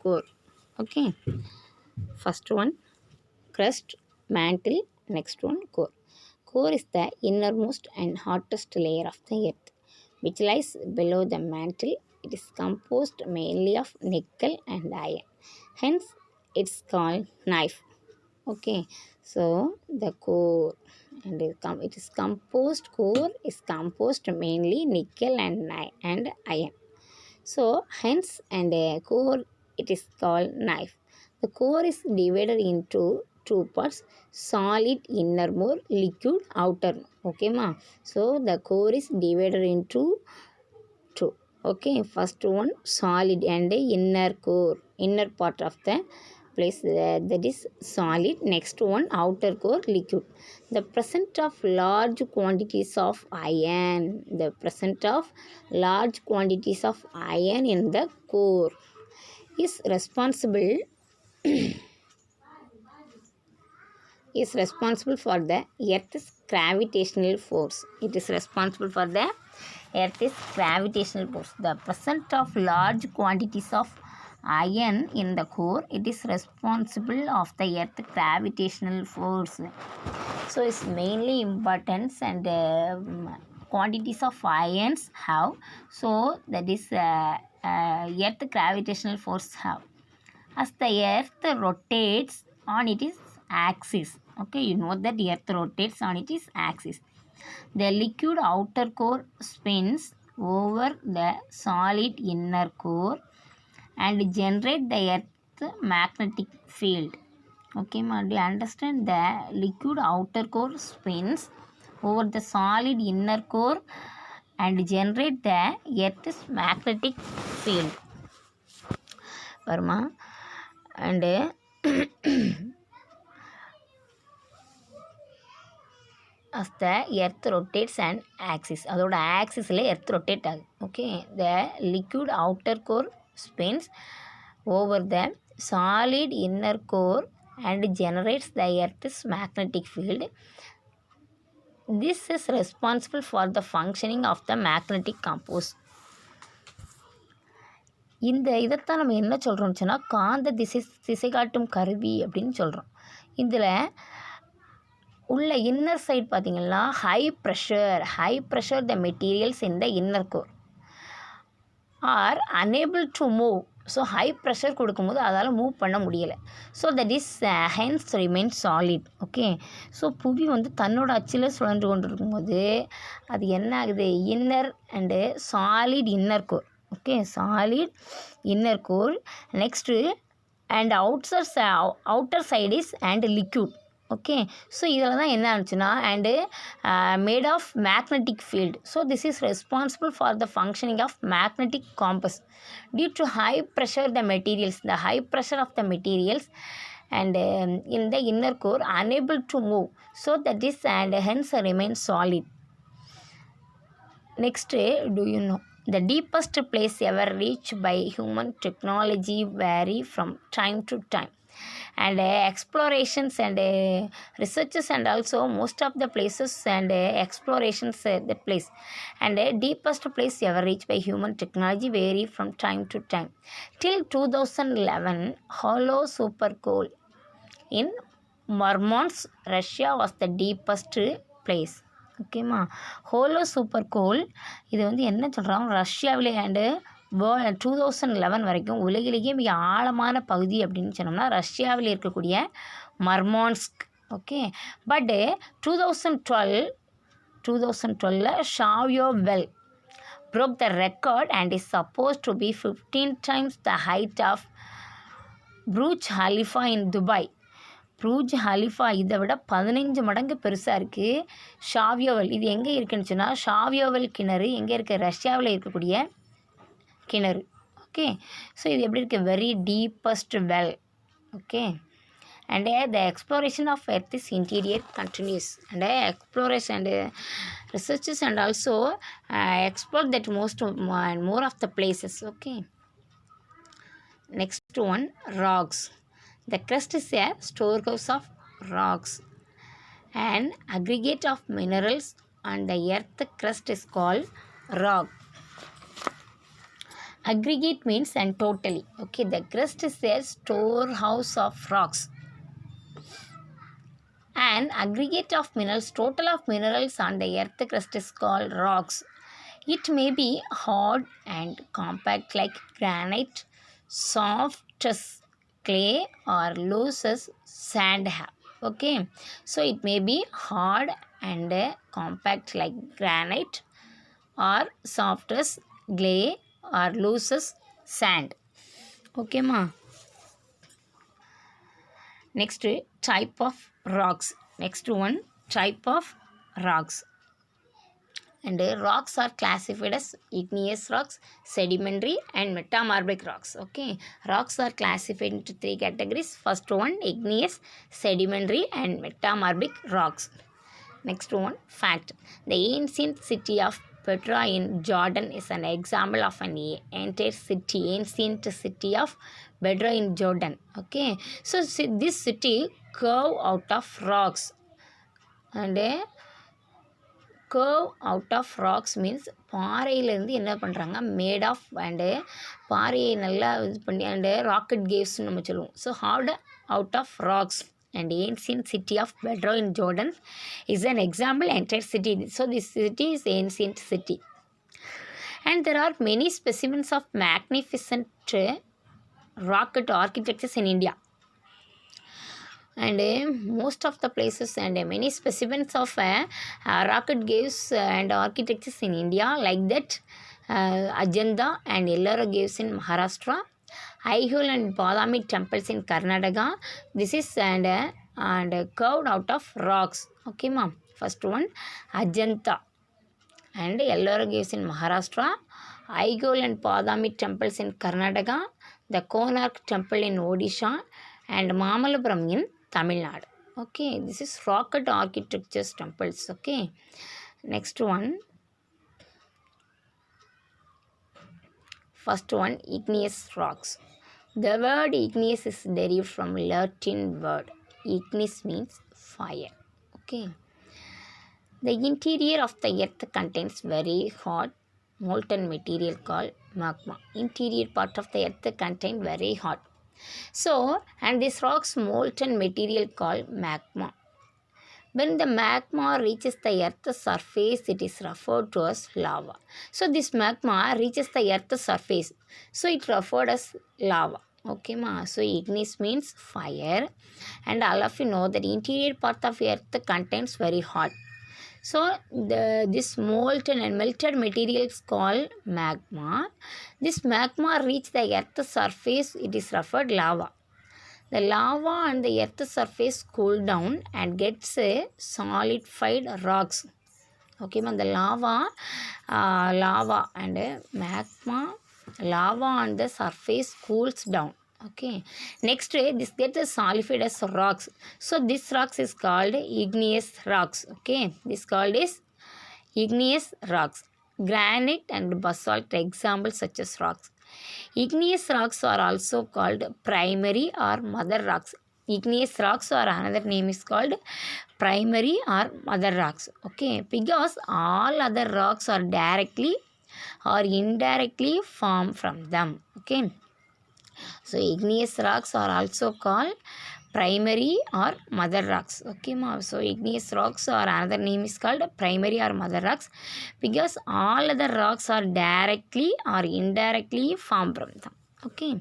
core. Okay, first one crust, mantle, next one core. Core is the innermost and hottest layer of the earth, which lies below the mantle. It is composed mainly of nickel and iron. Hence, it's called knife. Okay, so the core it is composed core is composed mainly nickel and iron. So hence and core it is called knife. The core is divided into two parts: solid innermore, liquid outer. Okay, ma. So the core is divided into two. Okay, first one solid and inner core, inner part of the place that is solid. Next one outer core, liquid. The presence of large quantities of iron. The presence of large quantities of iron in the core is responsible for the Earth's gravitational force. It is responsible for the Earth's gravitational force. The presence of large quantities of iron in the core, it is responsible of the Earth's gravitational force. So it's mainly importance and quantities of ions have. So that is Earth gravitational force have. As the earth rotates on its axis, okay, you know that the earth rotates on its axis, the liquid outer core spins over the solid inner core and generate the earth magnetic field. Okay, do you understand? The liquid outer core spins over the solid inner core and generate the earth's magnetic field. Varma, and as the earth rotates and axis, அதோட ஆக்சிஸில் earth rotate ஆகுது. Okay, the liquid outer core spins over the solid inner core and generates the earth's magnetic field. This is responsible for the functioning of the magnetic compass. இந்த இதைத்தான் நம்ம என்ன சொல்கிறோம்னு சொன்னால் காந்த திசை காட்டும் கருவி அப்படின்னு சொல்கிறோம். இதில் உள்ள இன்னர் சைட் பார்த்திங்கன்னா high pressure the materials in the inner core are unable to move. So high pressure கொடுக்கும்போது அதால் மூவ் பண்ண முடியலை. So that is hence remain solid. Okay, so புவி வந்து தன்னோட அச்சில் சுழன்று கொண்டு இருக்கும்போது அது என்ன ஆகுது, inner and solid inner core. Okay, solid inner core. Next and outer side is and liquid. Okay, so இதில் தான் என்ன ஆச்சுன்னா and made of magnetic field. So this is responsible for the functioning of magnetic compass due to high pressure the materials. The high pressure of the materials and in the inner core unable to move, so that is and hence remain solid. Next, do you know the deepest place ever reached by human technology vary from time to time, and explorations and researches, and also most of the places and explorations that place and deepest place ever reached by human technology vary from time to time. Till 2011, hollow super coal in Murmansk, Russia was the deepest place. ஓகேம்மா, hollow super கோல் இது வந்து என்ன சொல்கிறாங்க, ரஷ்யாவிலே and 2011 வரைக்கும் உலகிலேயே மிக ஆழமான பகுதி அப்படின்னு சொன்னோம்னா ரஷ்யாவில் இருக்கக்கூடிய மர்மான்ஸ்க். ஓகே, பட்டு 2012 ஷாவ்யோவெல் broke the record and is supposed to be 15 times the height of Burj Khalifa in Dubai. Burj Khalifa இதை விட 15 மடங்கு பெருசாக இருக்குது. ஷாவ்யோவல் இது எங்கே இருக்குன்னு சொன்னால் ஷாவ்யோவல் கிணறு எங்கே இருக்குது, ரஷ்யாவில் இருக்கக்கூடிய கிணறு. ஓகே, ஸோ இது எப்படி இருக்குது, very deepest well. Okay, and the exploration of earth's interior continues, and explorers and researchers and also explore that more of the places. Okay, next one, rocks. The crust is a storehouse of rocks, an aggregate of minerals, and the earth crust is called rock. Aggregate means and totally. Okay, the crust is a storehouse of rocks. An aggregate of minerals, total of minerals on the earth crust is called rocks. It may be hard and compact like granite, soft as clay, or loose as sand. Okay, so it may be hard and compact like granite, or soft as clay, or loose as sand. Okay, ma. Next type of rocks. Next one, type of rocks. And rocks are classified as igneous rocks, sedimentary, and metamorphic rocks. Okay, rocks are classified into three categories. First one, igneous, sedimentary, and metamorphic rocks. Next one, fact. The ancient city of Petra in Jordan is an example of an ancient city of Petra in Jordan. Okay, so this city curve out of rocks. And curve out of rocks means பாறையிலேருந்து என்ன பண்ணுறாங்க, made of and பாறையை நல்லா இது பண்ணி and rocket கேவ்ஸ்னு நம்ம சொல்லுவோம். So hard out of rocks and ancient city of Petra in Jordan is an example entire city. So this city is ancient city. And there are many specimens of magnificent rocket architectures in India. And most of the places and many specimens of rocket caves and architectures in India, like that Ajanta and Ellora caves in Maharashtra, Aihole and Badami temples in Karnataka. This is and carved out of rocks. Okay, ma'am. First one, Ajanta and Ellora caves in Maharashtra, Aihole and Badami temples in Karnataka, the Konark temple in Odisha, and Mamallapuram in Tamil Nadu. Okay, this is rocket architecture temples. Okay, next one. First one, igneous rocks. The word igneous is derived from Latin word. Ignis means fire. Okay. The interior of the earth contains very hot molten material called magma. Interior part of the earth contains very hot. So, and this rock's molten material called magma. When the magma reaches the earth's surface, it is referred to as lava. So, this magma reaches the earth's surface. So, it referred as lava. Okay, ma. So, ignis means fire. And all of you know that the interior part of earth contains very hot. So, this molten and melted material is called magma. This magma reach the earth's surface, it is referred lava. The lava on the earth's surface cool down and gets solidified rocks. Okay, man, the lava and magma, lava on the surface cools down. Okay, next this gets solidified as rocks. So this rocks is called igneous rocks. Okay, this called is igneous rocks. Granite and basalt examples such as rocks. Igneous rocks are also called primary or mother rocks. Igneous rocks or another name is called primary or mother rocks. Okay, because all other rocks are directly or indirectly formed from them. Okay, so igneous rocks are also called primary or mother rocks. Okay, ma. So igneous rocks or another name is called primary or mother rocks because all other rocks are directly or indirectly formed from them. Okay.